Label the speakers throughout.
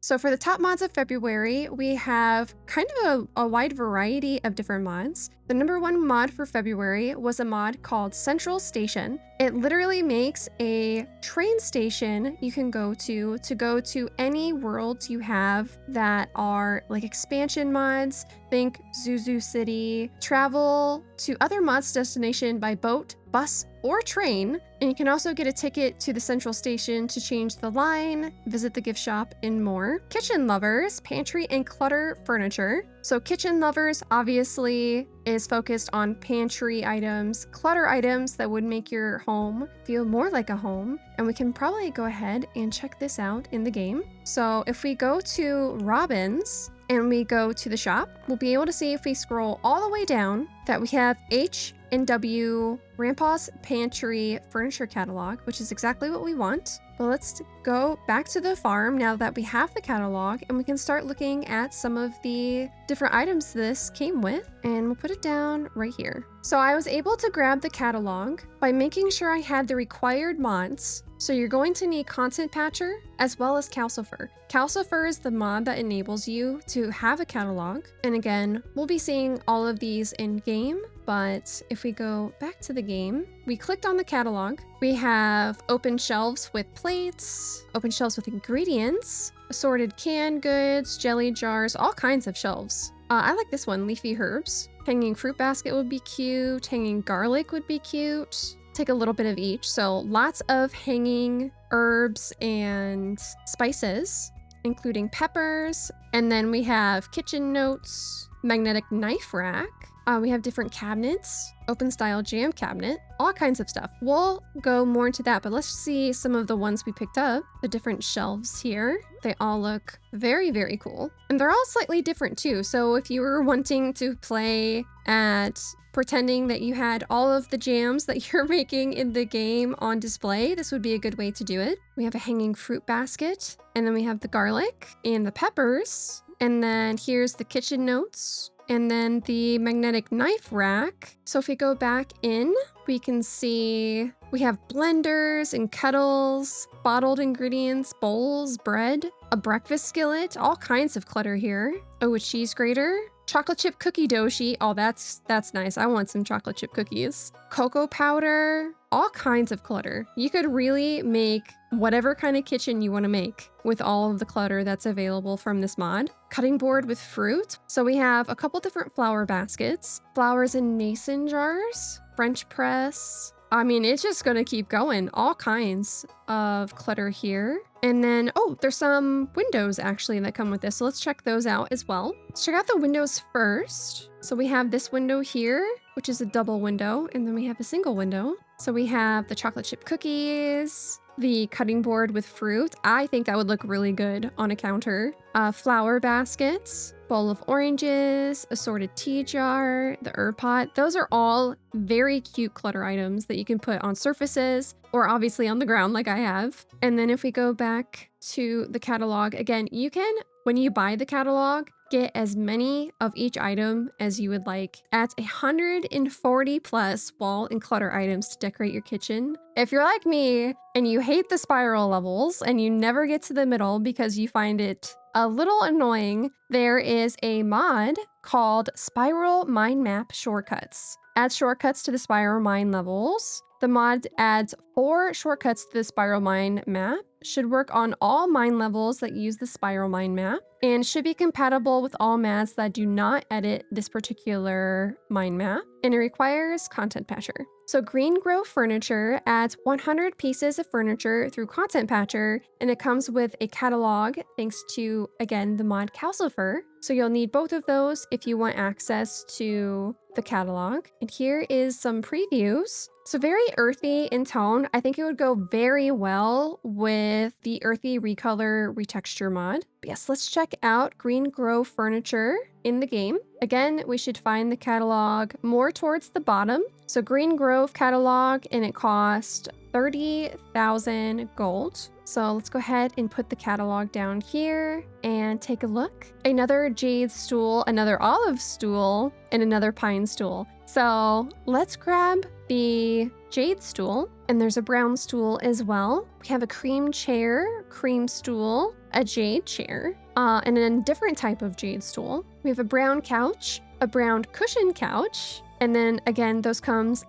Speaker 1: So for the top mods of February, we have kind of a wide variety of different mods. The number one mod for February was a mod called Central Station. It literally makes a train station you can go to any worlds you have that are like expansion mods. Think Zuzu City. Travel to other mods destination by boat, bus, or train. And you can also get a ticket to the central station to change the line, visit the gift shop, and more. Kitchen Lovers, pantry and clutter furniture. So Kitchen Lovers obviously is focused on pantry items, clutter items that would make your home feel more like a home. And we can probably go ahead and check this out in the game. So if we go to Robin's and we go to the shop, we'll be able to see if we scroll all the way down that we have HxW Grandpa's Pantry Furniture Catalog, which is exactly what we want. But let's go back to the farm now that we have the catalog, and we can start looking at some of the different items this came with, and we'll put it down right here. So I was able to grab the catalog by making sure I had the required mods. So you're going to need Content Patcher as well as Calcifer. Calcifer is the mod that enables you to have a catalog. And again, we'll be seeing all of these in game, but if we go back to the game, we clicked on the catalog. We have open shelves with plates, open shelves with ingredients, assorted canned goods, jelly jars, all kinds of shelves. I like this one, leafy herbs. Hanging fruit basket would be cute. Hanging garlic would be cute. Take a little bit of each. So lots of hanging herbs and spices, including peppers. And then we have kitchen notes, magnetic knife rack. We have different cabinets, open style jam cabinet, all kinds of stuff. We'll go more into that, but let's see some of the ones we picked up. The different shelves here. They all look very, very cool. And they're all slightly different too. So if you were wanting to play at pretending that you had all of the jams that you're making in the game on display, this would be a good way to do it. We have a hanging fruit basket, and then we have the garlic and the peppers. And then here's the kitchen notes. And then the magnetic knife rack. So if we go back in, we can see we have blenders and kettles, bottled ingredients, bowls, bread, a breakfast skillet, all kinds of clutter here. Oh, a cheese grater, chocolate chip cookie dough sheet. Oh, that's nice. I want some chocolate chip cookies. Cocoa powder, all kinds of clutter. You could really make whatever kind of kitchen you want to make with all of the clutter that's available from this mod. Cutting board with fruit. So we have a couple different flower baskets, flowers in mason jars, French press. I mean, it's just gonna keep going. All kinds of clutter here. And then, oh, there's some windows actually that come with this. So let's check those out as well. Let's check out the windows first. So we have this window here, which is a double window, and then we have a single window. So we have the chocolate chip cookies, the cutting board with fruit. I think that would look really good on a counter. Flower baskets, bowl of oranges, assorted tea jar, the herb pot. Those are all very cute clutter items that you can put on surfaces or obviously on the ground like I have. And then if we go back to the catalog, again, you can, when you buy the catalog, get as many of each item as you would like. At 140 plus wall and clutter items to decorate your kitchen. If you're like me and you hate the spiral levels and you never get to the middle because you find it a little annoying, there is a mod called Spiral Mind Map Shortcuts. Adds shortcuts to the spiral mine levels. The mod adds 4 shortcuts to the spiral mine map. Should work on all mine levels that use the spiral mine map, and should be compatible with all maps that do not edit this particular mine map, and it requires Content Patcher. So Green Grow Furniture adds 100 pieces of furniture through Content Patcher, and it comes with a catalog thanks to, again, the mod Calcifer. So you'll need both of those if you want access to the catalog. And here is some previews. So very earthy in tone. I think it would go very well with the earthy recolor retexture mod. But yes, let's check out Green Grow Furniture in the game. Again, we should find the catalog more towards the bottom. So Green Grove catalog, and it cost 30,000 gold. So let's go ahead and put the catalog down here and take a look. Another jade stool, another olive stool, and another pine stool. So let's grab the jade stool, and there's a brown stool as well. We have a cream chair, cream stool, a jade chair, and then a different type of jade stool. We have a brown couch, a brown cushion couch, and then again, those comes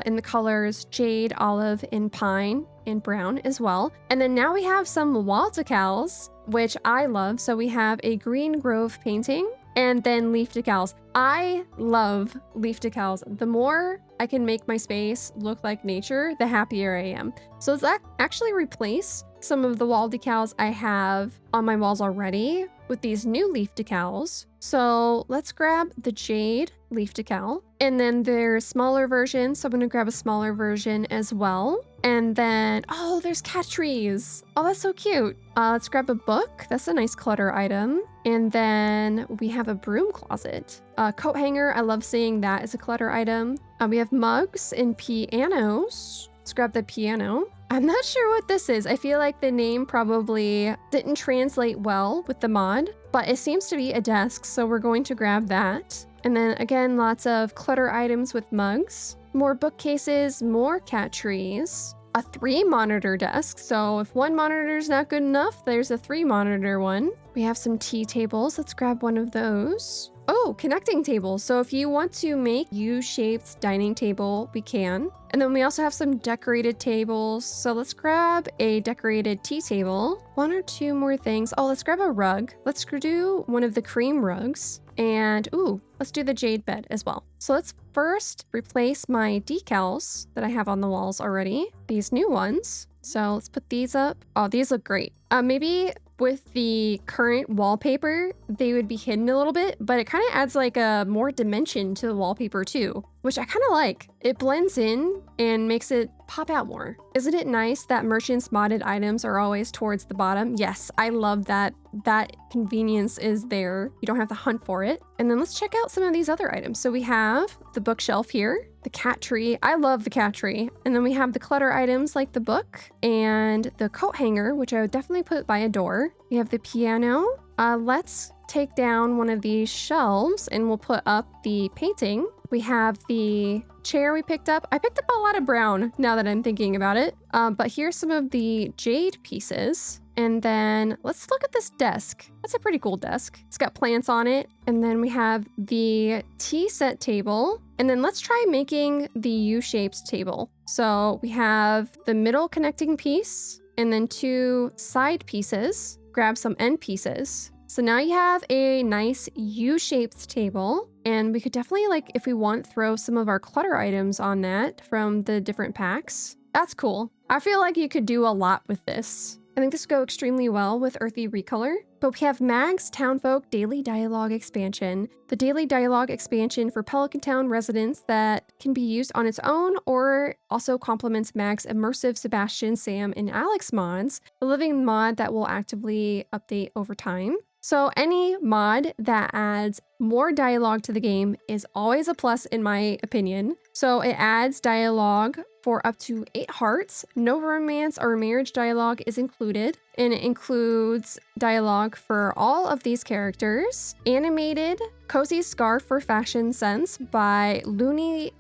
Speaker 1: in the colors jade, olive, and pine, and brown as well. And then now we have some wall decals, which I love. So we have a green grove painting and then leaf decals. I love leaf decals. The more I can make my space look like nature, the happier I am. So let's actually replace some of the wall decals I have on my walls already with these new leaf decals. So let's grab the jade leaf decal, and then there's smaller versions. So I'm gonna grab a smaller version as well. And then, oh, there's cat trees. Oh, that's so cute. Let's grab a book. That's a nice clutter item. And then we have a broom closet. Coat hanger, I love seeing that as a clutter item. We have mugs and pianos. Let's grab the piano. I'm not sure what this is. I feel like the name probably didn't translate well with the mod, but it seems to be a desk, so we're going to grab that. And then again, lots of clutter items with mugs, more bookcases, more cat trees, a 3-monitor desk. So if one monitor is not good enough, there's a 3-monitor one. We have some tea tables. Let's grab one of those. Oh, connecting tables. So if you want to make U-shaped dining table, we can. And then we also have some decorated tables. So let's grab a decorated tea table. 1 or 2 more things. Oh, let's grab a rug. Let's do one of the cream rugs. And ooh, let's do the jade bed as well. So let's first replace my decals that I have on the walls already. These new ones. So let's put these up. Oh, these look great. Maybe with the current wallpaper, they would be hidden a little bit, but it kind of adds like a more dimension to the wallpaper too, which I kind of like. It blends in and makes it pop out more. Isn't it nice that merchants' modded items are always towards the bottom? Yes, I love that. That convenience is there. You don't have to hunt for it. And then let's check out some of these other items. So we have the bookshelf here, the cat tree. I love the cat tree. And then we have the clutter items like the book and the coat hanger, which I would definitely put by a door. We have the piano. Let's take down one of these shelves and we'll put up the painting. We have the chair we picked up. I picked up a lot of brown now that I'm thinking about it. But here's some of the jade pieces. And then let's look at this desk. That's a pretty cool desk. It's got plants on it. And then we have the tea set table. And then let's try making the U-shaped table. So we have the middle connecting piece and then 2 side pieces. Grab some end pieces. So now you have a nice U-shaped table, and we could definitely, like, if we want, throw some of our clutter items on that from the different packs. That's cool. I feel like you could do a lot with this. I think this would go extremely well with Earthy Recolor. But we have Mag's Townfolk Daily Dialogue Expansion, the daily dialogue expansion for Pelican Town residents that can be used on its own or also complements Mag's immersive Sebastian, Sam, and Alex mods, the living mod that will actively update over time. So any mod that adds more dialogue to the game is always a plus in my opinion. So it adds dialogue for up to 8 hearts. No romance or marriage dialogue is included, and it includes dialogue for all of these characters. Animated Cozy Scarf for Fashion Sense by Luny,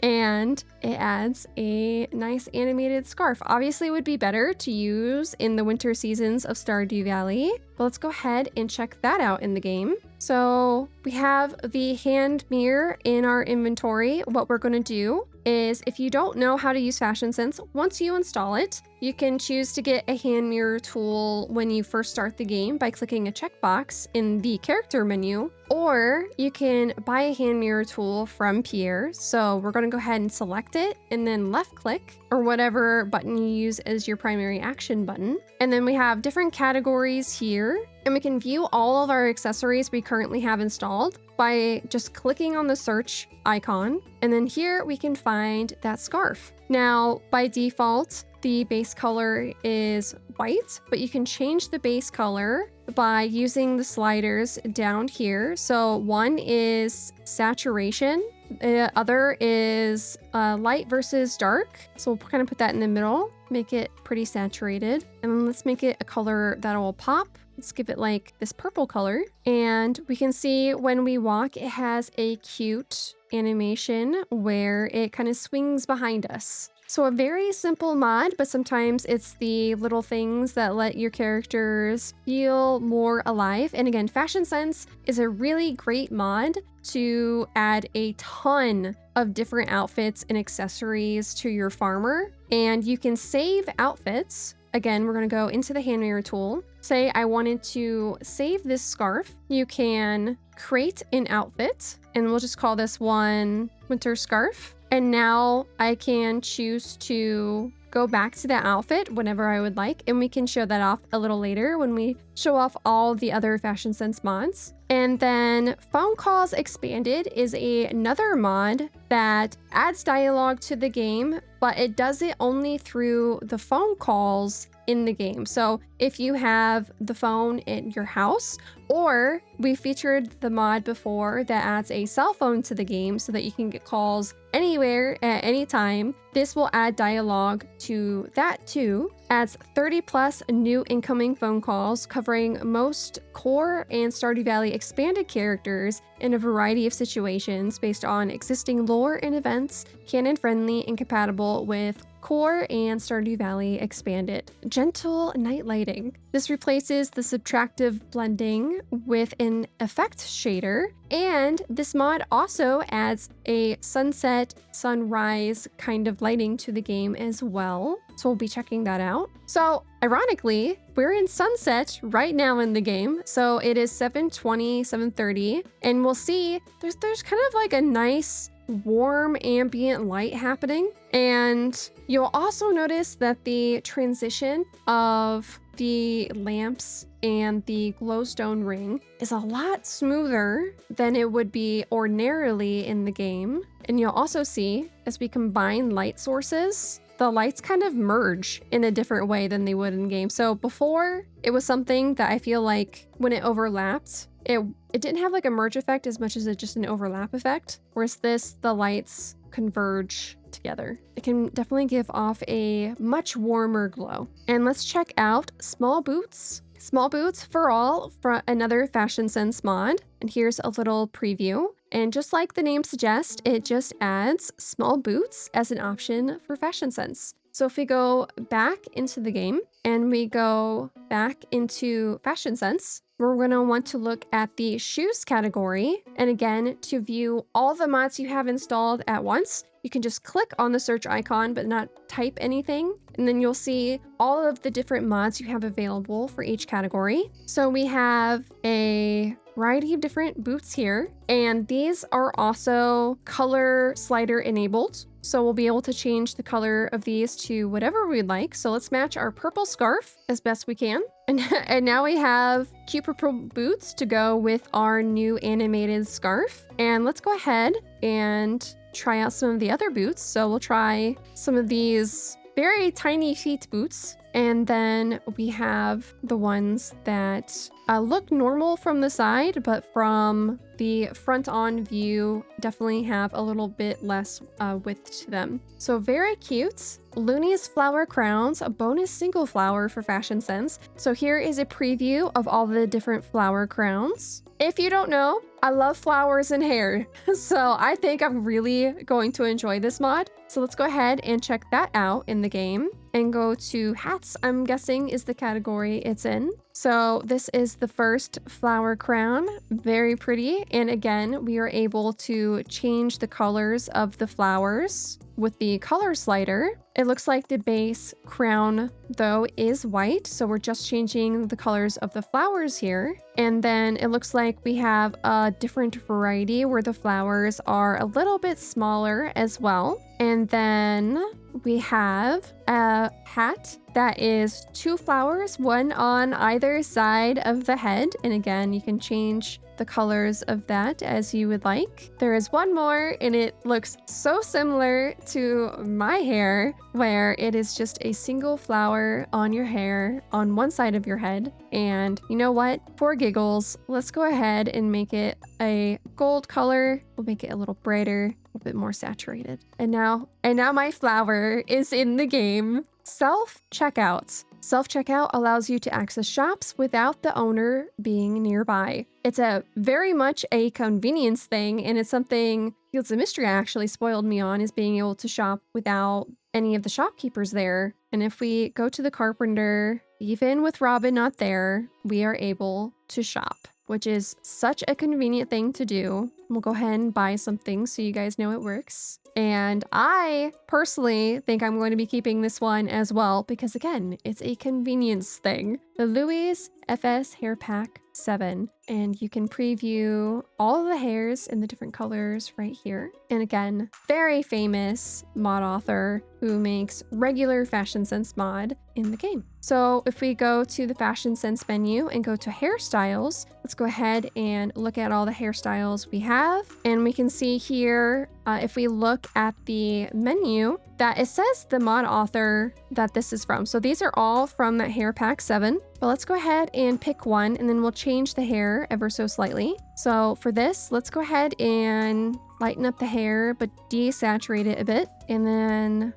Speaker 1: and it adds a nice animated scarf. Obviously it would be better to use in the winter seasons of Stardew Valley, but let's go ahead and check that out in the game. So we have the hand mirror in our inventory. What we're going to do is, if you don't know how to use Fashion Sense, once you install it, you can choose to get a hand mirror tool when you first start the game by clicking a checkbox in the character menu, or you can buy a hand mirror tool from Pierre. So we're going to go ahead and select it and then left click, or whatever button you use as your primary action button. And then we have different categories here, and we can view all of our accessories we currently have installed by just clicking on the search icon. And then here we can find that scarf. Now, by default, the base color is white, but you can change the base color by using the sliders down here. So one is saturation, the other is light versus dark. So we'll kind of put that in the middle, make it pretty saturated. And then let's make it a color that will pop. Let's give it like this purple color. And we can see when we walk, it has a cute animation where it kind of swings behind us. So a very simple mod, but sometimes it's the little things that let your characters feel more alive. And again, Fashion Sense is a really great mod to add a ton of different outfits and accessories to your farmer. And you can save outfits. Again, we're going to go into the hand mirror tool. Say I wanted to save this scarf. You can create an outfit, and we'll just call this one winter scarf. And now I can choose to go back to that outfit whenever I would like, and we can show that off a little later when we show off all the other Fashion Sense mods. And then Phone Calls Expanded is another mod that adds dialogue to the game, but it does it only through the phone calls in the game. So if you have the phone in your house, or we featured the mod before that adds a cell phone to the game so that you can get calls anywhere at any time, this will add dialogue to that too. Adds 30 plus new incoming phone calls covering most core and Stardew Valley expanded characters in a variety of situations based on existing lore and events, canon friendly and compatible with core and Stardew Valley expanded. Gentle night lighting. This replaces the subtractive blending with an effect shader, and this mod also adds a sunset, sunrise kind of lighting to the game as well. So we'll be checking that out. So ironically, we're in sunset right now in the game. So it is 7:20, 7:30, and we'll see there's kind of like a nice warm ambient light happening. And you'll also notice that the transition of the lamps and the glowstone ring is a lot smoother than it would be ordinarily in the game. And you'll also see as we combine light sources, the lights kind of merge in a different way than they would in game. So before, it was something that I feel like when it overlapped, it didn't have like a merge effect as much as it just an overlap effect. Whereas this, the lights converge together. It can definitely give off a much warmer glow. And let's check out Small Boots. Small Boots for All for another Fashion Sense mod. And here's a little preview. And just like the name suggests, it just adds small boots as an option for Fashion Sense. So if we go back into the game and we go back into Fashion Sense, we're going to want to look at the shoes category. And again, to view all the mods you have installed at once, you can just click on the search icon but not type anything. And then you'll see all of the different mods you have available for each category. So we have a variety of different boots here, and these are also color slider enabled. So we'll be able to change the color of these to whatever we'd like. So let's match our purple scarf as best we can. And now we have cute purple boots to go with our new animated scarf. And let's go ahead and try out some of the other boots. So we'll try some of these very tiny feet boots. And then we have the ones that look normal from the side, but from the front-on view definitely have a little bit less width to them. So very cute. Luny's Flower Crowns, a bonus single flower for Fashion Sense. So here is a preview of all the different flower crowns. If you don't know, I love flowers and hair, so I think I'm really going to enjoy this mod. So let's go ahead and check that out in the game and go to hats, I'm guessing is the category it's in. So this is the first flower crown, very pretty. And again, we are able to change the colors of the flowers with the color slider. It looks like the base crown though is white, so we're just changing the colors of the flowers here. And then it looks like we have a different variety where the flowers are a little bit smaller as well. And then we have a hat that is 2 flowers, one on either side of the head. And again, you can change the colors of that as you would like. There is one more, and it looks so similar to my hair, where it is just a single flower on your hair on one side of your head. And you know what? For giggles, let's go ahead and make it a gold color. We'll make it a little brighter, a bit more saturated. And now my flower is in the game. Self-checkout. Self-checkout allows you to access shops without the owner being nearby. It's a very much a convenience thing, and it's something Fields of Mystery actually spoiled me on, is being able to shop without any of the shopkeepers there. And if we go to the carpenter, even with Robin not there, we are able to shop, which is such a convenient thing to do. We'll go ahead and buy some things so you guys know it works. And I personally think I'm going to be keeping this one as well because, again, it's a convenience thing. The Louis FS Hair Pack 7. And you can preview all of the hairs in the different colors right here. And again, very famous mod author who makes regular Fashion Sense mod in the game. So if we go to the Fashion Sense menu and go to hairstyles, let's go ahead and look at all the hairstyles we have. And we can see here, if we look at the menu, that it says the mod author that this is from. So these are all from that Hair Pack 7. But let's go ahead and pick one, and then we'll change the hair ever so slightly. So for this, let's go ahead and lighten up the hair, but desaturate it a bit. And then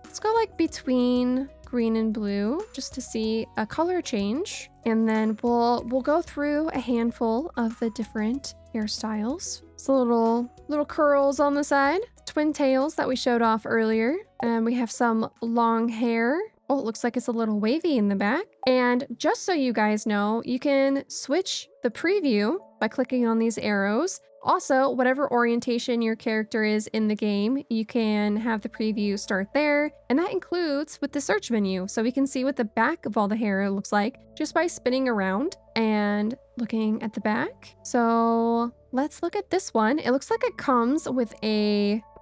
Speaker 1: let's go like between green and blue just to see a color change. And then we'll go through a handful of the different hairstyles. So little curls on the side, twin tails that we showed off earlier. And we have some long hair. Oh, it looks like it's a little wavy in the back. And just so you guys know, you can switch the preview by clicking on these arrows. Also, whatever orientation your character is in the game, you can have the preview start there. And that includes with the search menu. So we can see what the back of all the hair looks like just by spinning around and looking at the back. So let's look at this one. It looks like it comes with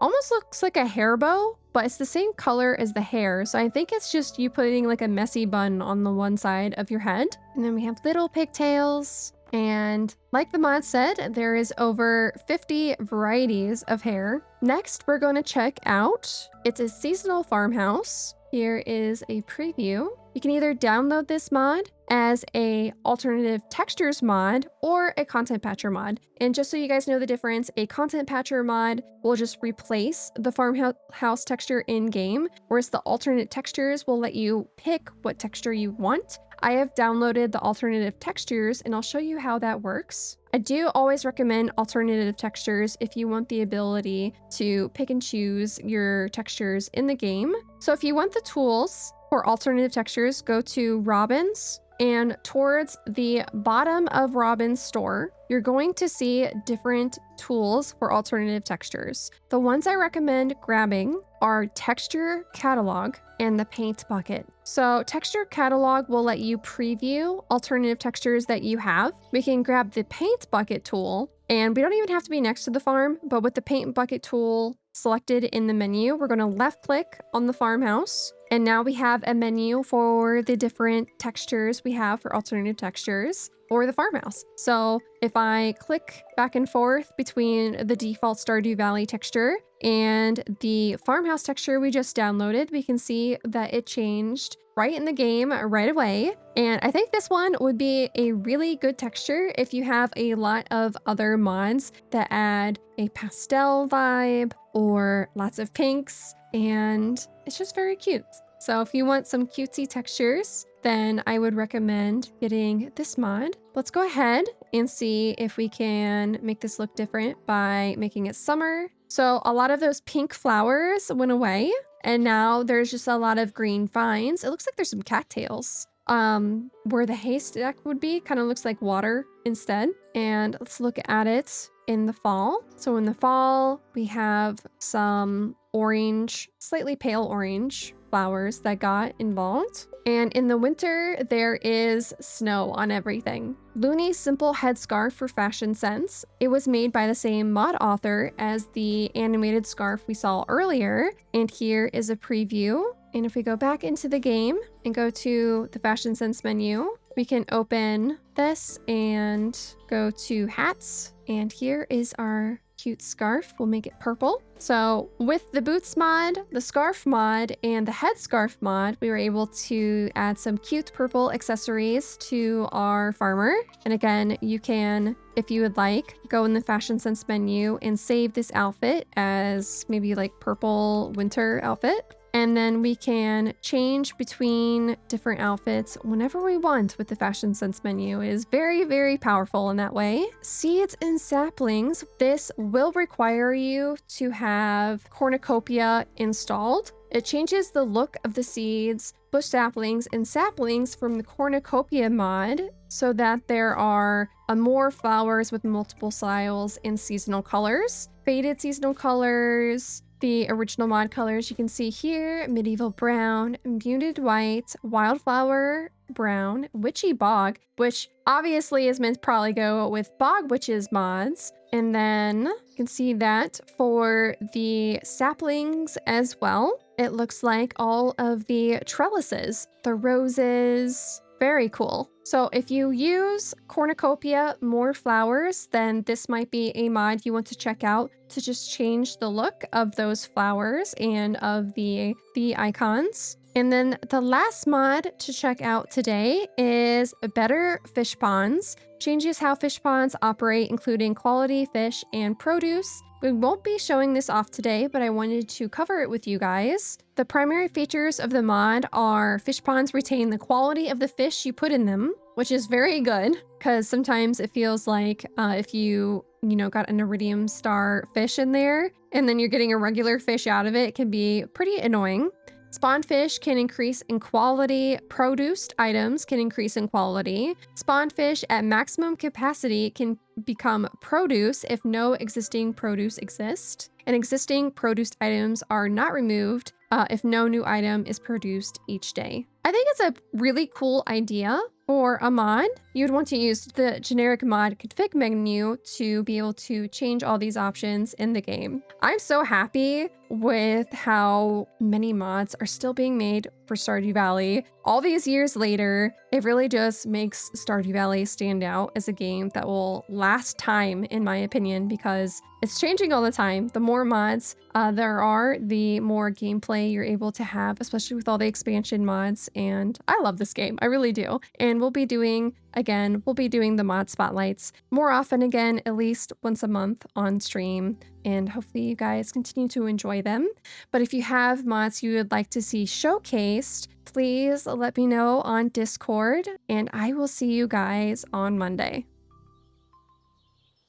Speaker 1: almost looks like a hair bow, but it's the same color as the hair. So I think it's just you putting like a messy bun on the one side of your head. And then we have little pigtails. And like the mod said, there is over 50 varieties of hair. Next, we're going to check out, it's a seasonal farmhouse. Here is a preview. You can either download this mod as a alternative textures mod or a content patcher mod. And just so you guys know the difference, a content patcher mod will just replace the farmhouse texture in game, whereas the alternate textures will let you pick what texture you want. I have downloaded the alternative textures and I'll show you how that works. I do always recommend alternative textures if you want the ability to pick and choose your textures in the game. So if you want the tools for alternative textures, go to Robin's, and towards the bottom of Robin's store, you're going to see different tools for alternative textures. The ones I recommend grabbing are Texture Catalog and the Paint Bucket. So Texture Catalog will let you preview alternative textures that you have. We can grab the Paint Bucket tool, and we don't even have to be next to the farm, but with the Paint Bucket tool selected in the menu, we're going to left click on the farmhouse. And now we have a menu for the different textures we have for alternative textures for the farmhouse. So if I click back and forth between the default Stardew Valley texture and the farmhouse texture we just downloaded, we can see that it changed right in the game right away. And I think this one would be a really good texture if you have a lot of other mods that add a pastel vibe or lots of pinks, and it's just very cute. So if you want some cutesy textures, then I would recommend getting this mod. Let's go ahead and see if we can make this look different by making it summer. So a lot of those pink flowers went away, and now there's just a lot of green vines. It looks like there's some cattails. Where the haystack would be, kind of looks like water instead. And let's look at it in the fall. So in the fall, we have some orange, slightly pale orange flowers that got involved. And in the winter, there is snow on everything. Luny's simple headscarf for Fashion Sense. It was made by the same mod author as the animated scarf we saw earlier. And here is a preview. And if we go back into the game and go to the Fashion Sense menu, we can open this and go to hats. And here is our cute scarf. We'll make it purple. So with the boots mod, the scarf mod, and the headscarf mod, we were able to add some cute purple accessories to our farmer. And again, you can, if you would like, go in the Fashion Sense menu and save this outfit as maybe like purple winter outfit. And then we can change between different outfits whenever we want with the fashion sense menu. It is very, very powerful in that way. Seeds and saplings. This will require you to have cornucopia installed. It changes the look of the seeds, bush saplings, and saplings from the cornucopia mod so that there are more flowers with multiple styles and seasonal colors. Faded seasonal colors, the original mod colors you can see here: medieval brown, muted white, wildflower brown, witchy bog, which obviously is meant to probably go with bog witches mods. And then you can see that for the saplings as well, it looks like all of the trellises, the roses. Very cool. So if you use cornucopia more flowers, then this might be a mod you want to check out to just change the look of those flowers and of the icons. And then the last mod to check out today is Better Fish Ponds. Changes how fish ponds operate, including quality fish and produce. We won't be showing this off today, but I wanted to cover it with you guys. The primary features of the mod are fish ponds retain the quality of the fish you put in them, which is very good because sometimes it feels like if you got an iridium star fish in there and then you're getting a regular fish out of it, it can be pretty annoying. Spawn fish can increase in quality. Produced items can increase in quality. Spawn fish at maximum capacity can become produce if no existing produce exists. And existing produced items are not removed if no new item is produced each day. I think it's a really cool idea for a mod. You'd want to use the generic mod config menu to be able to change all these options in the game. I'm so happy with how many mods are still being made for Stardew Valley. All these years later, it really just makes Stardew Valley stand out as a game that will last time, in my opinion, because it's changing all the time. The more mods there are, the more gameplay you're able to have, especially with all the expansion mods. And I love this game. I really do. And we'll be doing the mod spotlights more often again, at least once a month on stream. And hopefully you guys continue to enjoy them. But if you have mods you would like to see showcased, please let me know on Discord, and I will see you guys on Monday.